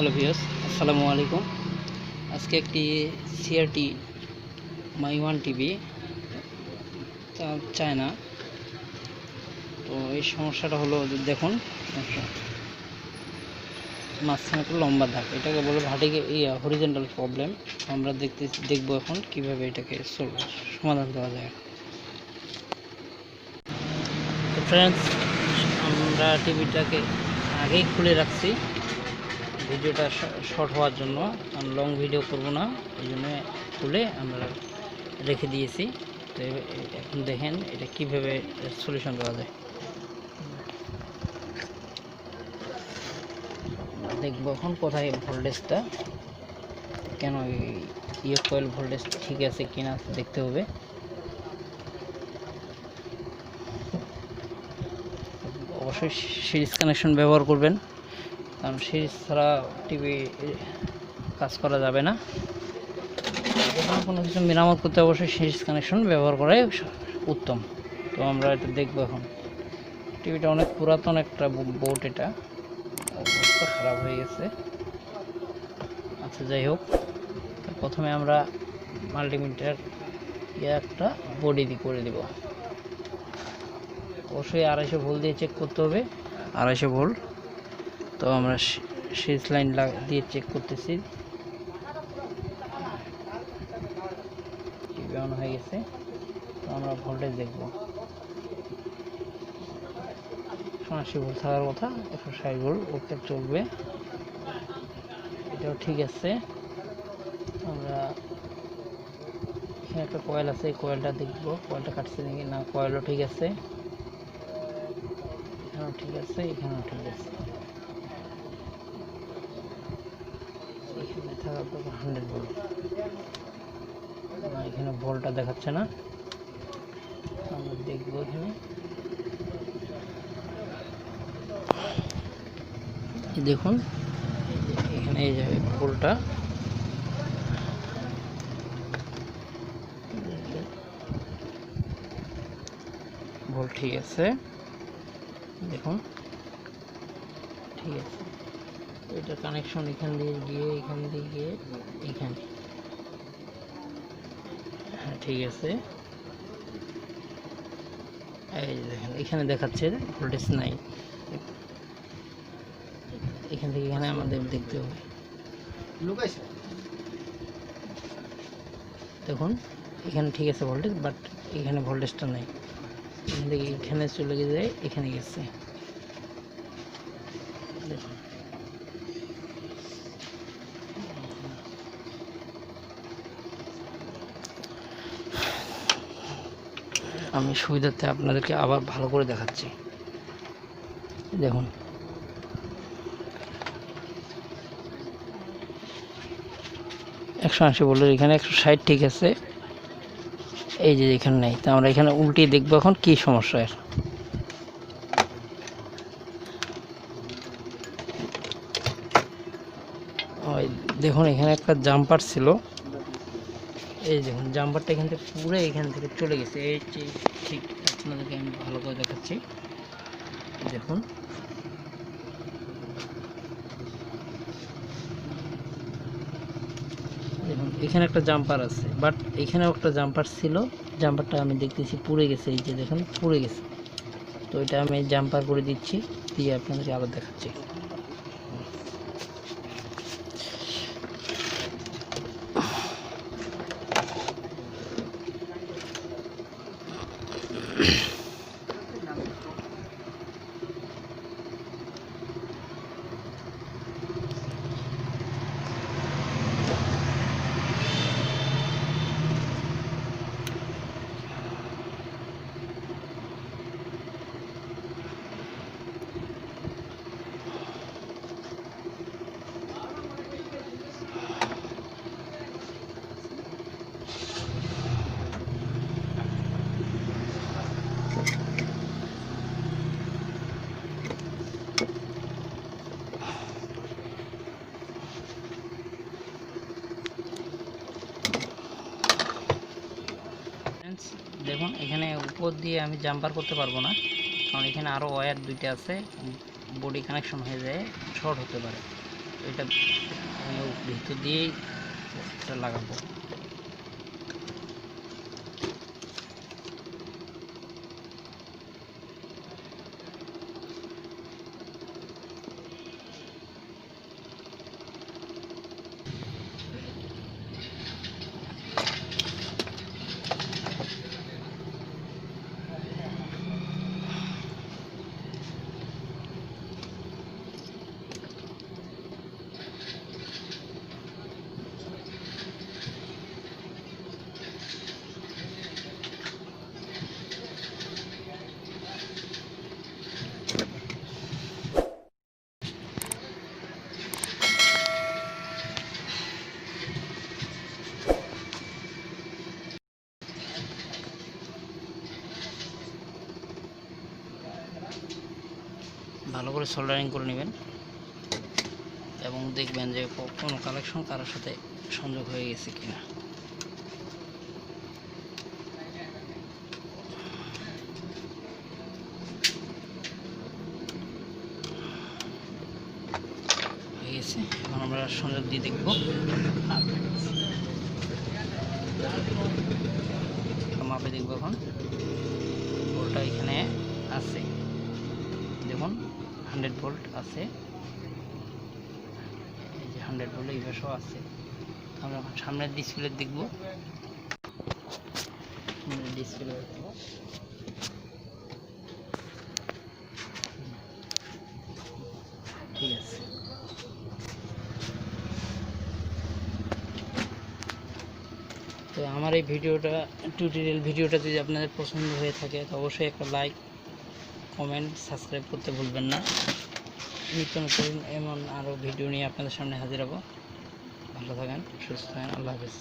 Hello viewers, আসসালামু আলাইকুম। আজকে একটি সিআরটি মাই ওয়ান টিভি চায় না। তো এই সমস্যাটা হলো যে দেখুন, মাঝখানে একটা লম্বা দাগ, এটাকে বলে ভার্টিক্যাল হরিজন্টাল প্রবলেম। আমরা দেখবো এখন কিভাবে এটাকে সমাধান দেওয়া যায়। তো ফ্রেন্ডস, আমরা টিভিটাকে আগেই খুলে রাখছি ভিডিওটা শর্ট হওয়ার জন্য, কারণ লং ভিডিও করব না, এই জন্য খুলে আমরা রেখে দিয়েছি। তো এখন দেখেন এটা কিভাবে সলিউশন দেওয়া যায়। দেখবো এখন কোথায় ভোল্টেজটা, কেন কয়েল ভোল্টেজ ঠিক আছে কিনা দেখতে হবে। অবশ্যই সিরিজ কানেকশন ব্যবহার করবেন, কারণ সিরিজ ছাড়া টিভি কাজ করা যাবে না। কোনো কিছু মেরামত করতে অবশ্যই সিরিজ কানেকশন ব্যবহার করাই উত্তম। তো আমরা এটা দেখবো এখন। টিভিটা অনেক পুরাতন একটা বোর্ড, এটা অবস্থা খারাপ হয়ে গেছে। আচ্ছা, যাই হোক, প্রথমে আমরা মাল্টিমিটার একটা বডি করে দিব। অবশ্যই 250 ভোল্ট দিয়ে চেক করতে হবে, 250 ভোল্ট। তো আমরা সিরিজ লাইন দিয়ে চেক করতেছি। টিভি অন হয়ে গেছে, তো আমরা ভোল্টেজ দেখব। 180 ভোল্ট থাকার কথা, 160 ভোল্ট ওকে চলবে, এটাও ঠিক আছে। আমরা এখানে একটা কয়েল আছে, এই কয়েলটা দেখব, কয়েলটা কাটছে নাকি না। কয়েলও ঠিক আছে, এখানেও ঠিক আছে, এখানেও ঠিক আছে। এখানে থাকার কথা 100 ভোল্ট না, এখানে ভোল্টটা দেখাচ্ছে না। আমরা দেখবো এখানে, দেখুন এখানে এই যাবে ভোল্টটা, ভোল্ট ঠিক আছে, দেখুন ঠিক আছে। এটা কানেকশন এখান দিয়ে গিয়ে এখানে, হ্যাঁ ঠিক আছে। এই দেখেন এখানে দেখাচ্ছে ভোল্টেজ নাই, এখান থেকে এখানে আমাদের দেখতে হবে। দেখুন এখানে ঠিক আছে ভোল্টেজ, বাট এখানে ভোল্টেজটা নাই। এখান থেকে এখানে চলে গিয়ে এখানে গেছে, দেখুন। আমি সুবিধার্থে আপনাদেরকে আবার ভালো করে দেখাচ্ছি, দেখুন। একশো 180 ভোল্টের এখানে 160 ঠিক আছে, এই যে এখানে নেই। তো আমরা এখানে উল্টিয়ে দেখবো এখন কি সমস্যা এর। দেখুন এখানে একটা জাম্পার ছিল, এই দেখুন জাম্পারটা এখান থেকে পুরো এখান থেকে চলে গেছে। এই যে ঠিক আপনাদেরকে আমি ভালো করে দেখাচ্ছি, দেখুন। দেখুন এখানে একটা জাম্পার আছে, বাট এখানেও একটা জাম্পার ছিল, জাম্পারটা আমি দেখতেছি পুড়ে গেছে। এই যে দেখুন পুড়ে গেছে। তো এটা আমি জাম্পার করে দিচ্ছি, দিয়ে আপনাদেরকে আবার দেখাচ্ছি। দেখুন এখানে উপর দিয়ে আমি জাম্পার করতে পারবো না, কারণ এখানে আরও ওয়্যার দুইটা আছে, বডি কানেকশন হয়ে যায়, শর্ট হতে পারে। তো এটা আমি ভিতর দিয়েই এটা লাগাবো। ভালো করে সোল্ডারিং করে নেবেন এবং দেখবেন যে কোনো কানেকশন কারোর সাথে সংযোগ হয়ে গেছে কিনা। হয়ে গেছে, এখন আমরা সংযোগ দিয়ে দেখব। মাপে দেখবো এখন ভোল্টটা এখানে আছে, দেখুন 100 ভোল্ট আছে, এই যে 100 ভোল্ট এই পাশেও আছে। আমরা এখন সামনের ডিসপ্লে দেখবো, ডিসপ্লে ঠিক আছে। তো আমার এই ভিডিওটা টিউটোরিয়াল ভিডিওটা যদি আপনাদের পছন্দ হয়ে থাকে তো অবশ্যই একটা লাইক, কমেন্ট, সাবস্ক্রাইব করতে ভুলবেন না। নিত্য নতুন এমন আরও ভিডিও নিয়ে আপনাদের সামনে হাজির হব। ভালো থাকেন, সুস্থ থাকেন, আল্লাহ হাফেজ।